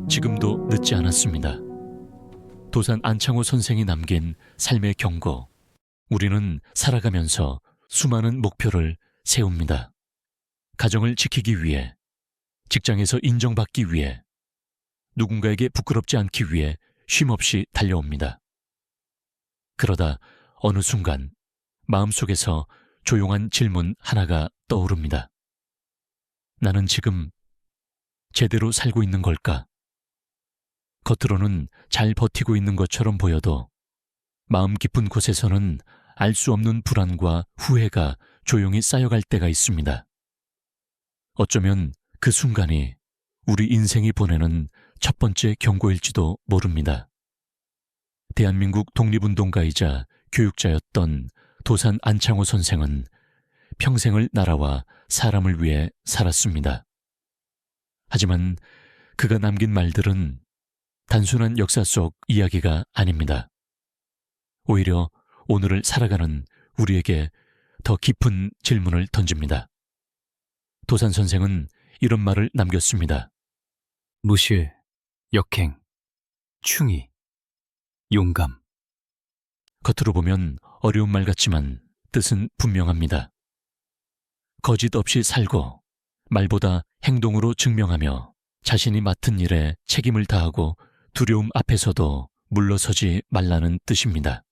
지금도 늦지 않았습니다. 도산 안창호 선생이 남긴 삶의 경고. 우리는 살아가면서 수많은 목표를 세웁니다. 가정을 지키기 위해, 직장에서 인정받기 위해, 누군가에게 부끄럽지 않기 위해 쉼없이 달려옵니다. 그러다 어느 순간 마음속에서 조용한 질문 하나가 떠오릅니다. 나는 지금 제대로 살고 있는 걸까? 겉으로는 잘 버티고 있는 것처럼 보여도 마음 깊은 곳에서는 알 수 없는 불안과 후회가 조용히 쌓여갈 때가 있습니다. 어쩌면 그 순간이 우리 인생이 보내는 첫 번째 경고일지도 모릅니다. 대한민국 독립운동가이자 교육자였던 도산 안창호 선생은 평생을 나라와 사람을 위해 살았습니다. 하지만 그가 남긴 말들은 단순한 역사 속 이야기가 아닙니다. 오히려 오늘을 살아가는 우리에게 더 깊은 질문을 던집니다. 도산 선생은 이런 말을 남겼습니다. 무실, 역행, 충의, 용감. 겉으로 보면 어려운 말 같지만 뜻은 분명합니다. 거짓 없이 살고 말보다 행동으로 증명하며 자신이 맡은 일에 책임을 다하고 두려움 앞에서도 물러서지 말라는 뜻입니다.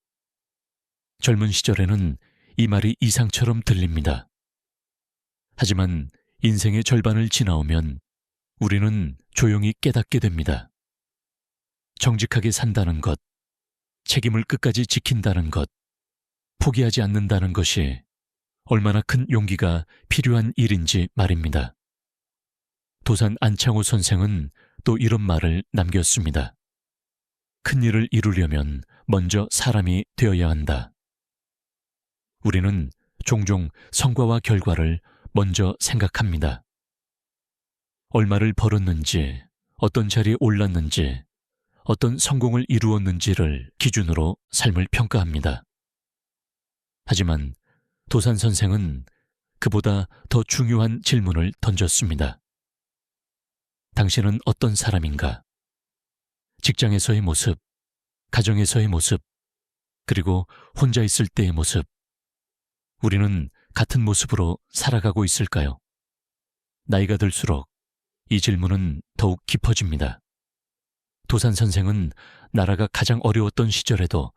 젊은 시절에는 이 말이 이상처럼 들립니다. 하지만 인생의 절반을 지나오면 우리는 조용히 깨닫게 됩니다. 정직하게 산다는 것, 책임을 끝까지 지킨다는 것, 포기하지 않는다는 것이 얼마나 큰 용기가 필요한 일인지 말입니다. 도산 안창호 선생은 또 이런 말을 남겼습니다. 큰 일을 이루려면 먼저 사람이 되어야 한다. 우리는 종종 성과와 결과를 먼저 생각합니다. 얼마를 벌었는지, 어떤 자리에 올랐는지, 어떤 성공을 이루었는지를 기준으로 삶을 평가합니다. 하지만 도산 선생은 그보다 더 중요한 질문을 던졌습니다. 당신은 어떤 사람인가? 직장에서의 모습, 가정에서의 모습, 그리고 혼자 있을 때의 모습. 우리는 같은 모습으로 살아가고 있을까요? 나이가 들수록 이 질문은 더욱 깊어집니다. 도산 선생은 나라가 가장 어려웠던 시절에도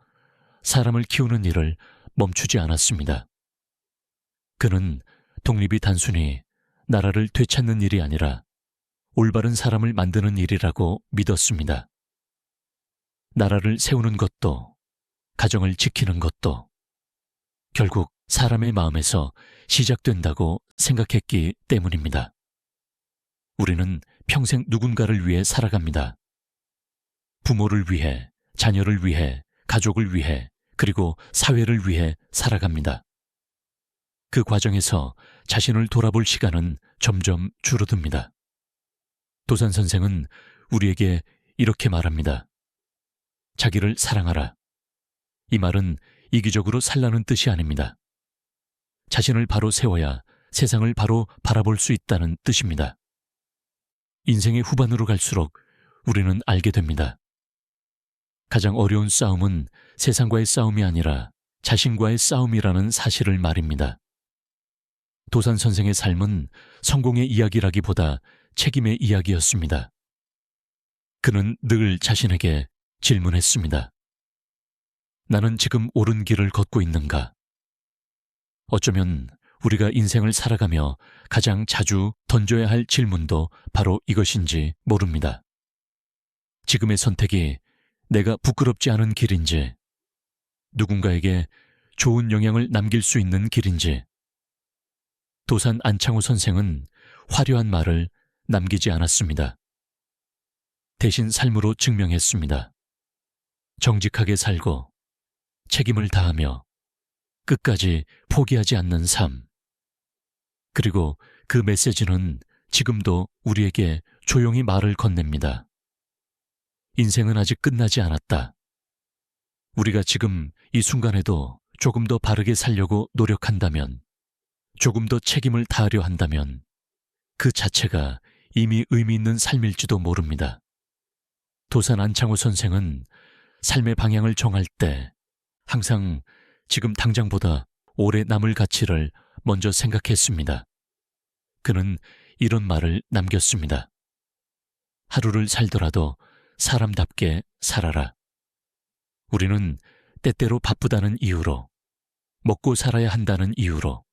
사람을 키우는 일을 멈추지 않았습니다. 그는 독립이 단순히 나라를 되찾는 일이 아니라 올바른 사람을 만드는 일이라고 믿었습니다. 나라를 세우는 것도, 가정을 지키는 것도 결국 사람의 마음에서 시작된다고 생각했기 때문입니다. 우리는 평생 누군가를 위해 살아갑니다. 부모를 위해, 자녀를 위해, 가족을 위해, 그리고 사회를 위해 살아갑니다. 그 과정에서 자신을 돌아볼 시간은 점점 줄어듭니다. 도산 선생은 우리에게 이렇게 말합니다. 자기를 사랑하라. 이 말은 이기적으로 살라는 뜻이 아닙니다. 자신을 바로 세워야 세상을 바로 바라볼 수 있다는 뜻입니다. 인생의 후반으로 갈수록 우리는 알게 됩니다. 가장 어려운 싸움은 세상과의 싸움이 아니라 자신과의 싸움이라는 사실을 말입니다. 도산 선생의 삶은 성공의 이야기라기보다 책임의 이야기였습니다. 그는 늘 자신에게 질문했습니다. 나는 지금 옳은 길을 걷고 있는가? 어쩌면 우리가 인생을 살아가며 가장 자주 던져야 할 질문도 바로 이것인지 모릅니다. 지금의 선택이 내가 부끄럽지 않은 길인지, 누군가에게 좋은 영향을 남길 수 있는 길인지. 도산 안창호 선생은 화려한 말을 남기지 않았습니다. 대신 삶으로 증명했습니다. 정직하게 살고 책임을 다하며 끝까지 포기하지 않는 삶. 그리고 그 메시지는 지금도 우리에게 조용히 말을 건넵니다. 인생은 아직 끝나지 않았다. 우리가 지금 이 순간에도 조금 더 바르게 살려고 노력한다면, 조금 더 책임을 다하려 한다면 그 자체가 이미 의미 있는 삶일지도 모릅니다. 도산 안창호 선생은 삶의 방향을 정할 때 항상 지금 당장보다 오래 남을 가치를 먼저 생각했습니다. 그는 이런 말을 남겼습니다. 하루를 살더라도 사람답게 살아라. 우리는 때때로 바쁘다는 이유로, 먹고 살아야 한다는 이유로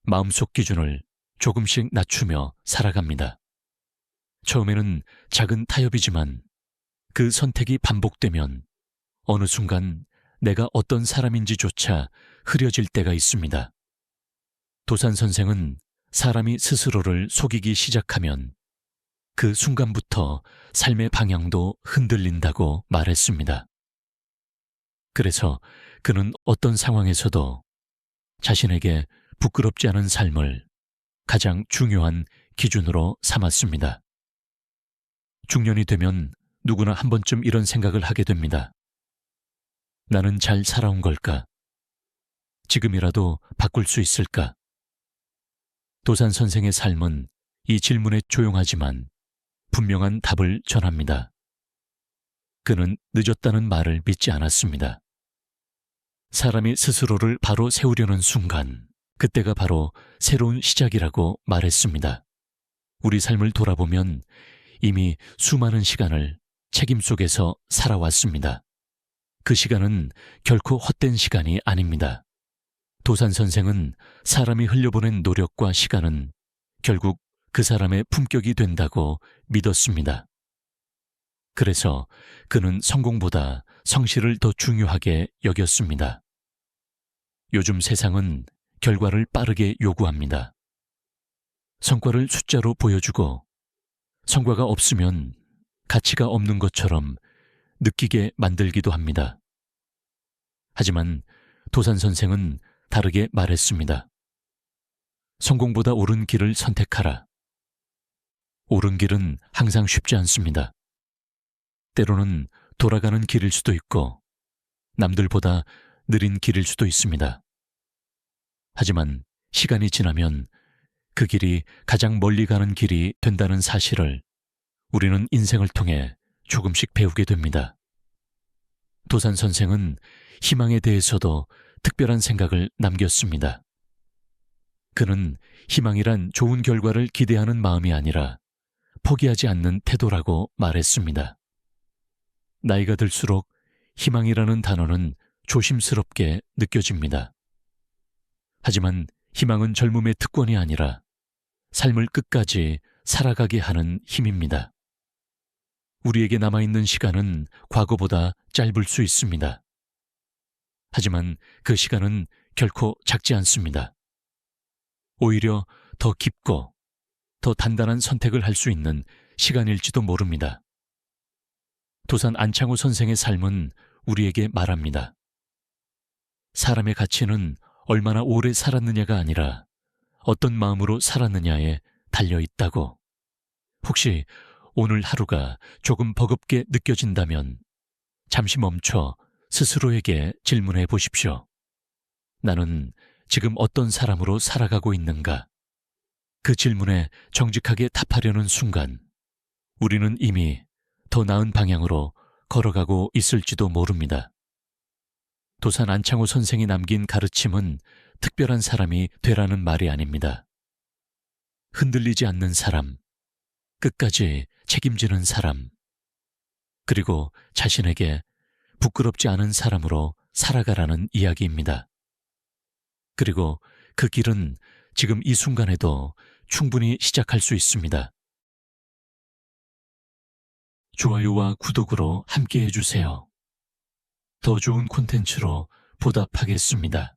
마음속 기준을 조금씩 낮추며 살아갑니다. 처음에는 작은 타협이지만 그 선택이 반복되면 어느 순간 내가 어떤 사람인지조차 흐려질 때가 있습니다. 도산 선생은 사람이 스스로를 속이기 시작하면 그 순간부터 삶의 방향도 흔들린다고 말했습니다. 그래서 그는 어떤 상황에서도 자신에게 부끄럽지 않은 삶을 가장 중요한 기준으로 삼았습니다. 중년이 되면 누구나 한 번쯤 이런 생각을 하게 됩니다. 나는 잘 살아온 걸까? 지금이라도 바꿀 수 있을까? 도산 선생의 삶은 이 질문에 조용하지만 분명한 답을 전합니다. 그는 늦었다는 말을 믿지 않았습니다. 사람이 스스로를 바로 세우려는 순간, 그때가 바로 새로운 시작이라고 말했습니다. 우리 삶을 돌아보면 이미 수많은 시간을 책임 속에서 살아왔습니다. 그 시간은 결코 헛된 시간이 아닙니다. 도산 선생은 사람이 흘려보낸 노력과 시간은 결국 그 사람의 품격이 된다고 믿었습니다. 그래서 그는 성공보다 성실을 더 중요하게 여겼습니다. 요즘 세상은 결과를 빠르게 요구합니다. 성과를 숫자로 보여주고 성과가 없으면 가치가 없는 것처럼 느끼게 만들기도 합니다. 하지만 도산 선생은 다르게 말했습니다. 성공보다 옳은 길을 선택하라. 옳은 길은 항상 쉽지 않습니다. 때로는 돌아가는 길일 수도 있고 남들보다 느린 길일 수도 있습니다. 하지만 시간이 지나면 그 길이 가장 멀리 가는 길이 된다는 사실을 우리는 인생을 통해 조금씩 배우게 됩니다. 도산 선생은 희망에 대해서도 특별한 생각을 남겼습니다. 그는 희망이란 좋은 결과를 기대하는 마음이 아니라 포기하지 않는 태도라고 말했습니다. 나이가 들수록 희망이라는 단어는 조심스럽게 느껴집니다. 하지만 희망은 젊음의 특권이 아니라 삶을 끝까지 살아가게 하는 힘입니다. 우리에게 남아있는 시간은 과거보다 짧을 수 있습니다. 하지만 그 시간은 결코 작지 않습니다. 오히려 더 깊고 더 단단한 선택을 할 수 있는 시간일지도 모릅니다. 도산 안창호 선생의 삶은 우리에게 말합니다. 사람의 가치는 얼마나 오래 살았느냐가 아니라 어떤 마음으로 살았느냐에 달려 있다고. 혹시 오늘 하루가 조금 버겁게 느껴진다면 잠시 멈춰 스스로에게 질문해 보십시오. 나는 지금 어떤 사람으로 살아가고 있는가? 그 질문에 정직하게 답하려는 순간 우리는 이미 더 나은 방향으로 걸어가고 있을지도 모릅니다. 도산 안창호 선생이 남긴 가르침은 특별한 사람이 되라는 말이 아닙니다. 흔들리지 않는 사람, 끝까지 책임지는 사람, 그리고 자신에게 부끄럽지 않은 사람으로 살아가라는 이야기입니다. 그리고 그 길은 지금 이 순간에도 충분히 시작할 수 있습니다. 좋아요와 구독으로 함께 해주세요. 더 좋은 콘텐츠로 보답하겠습니다.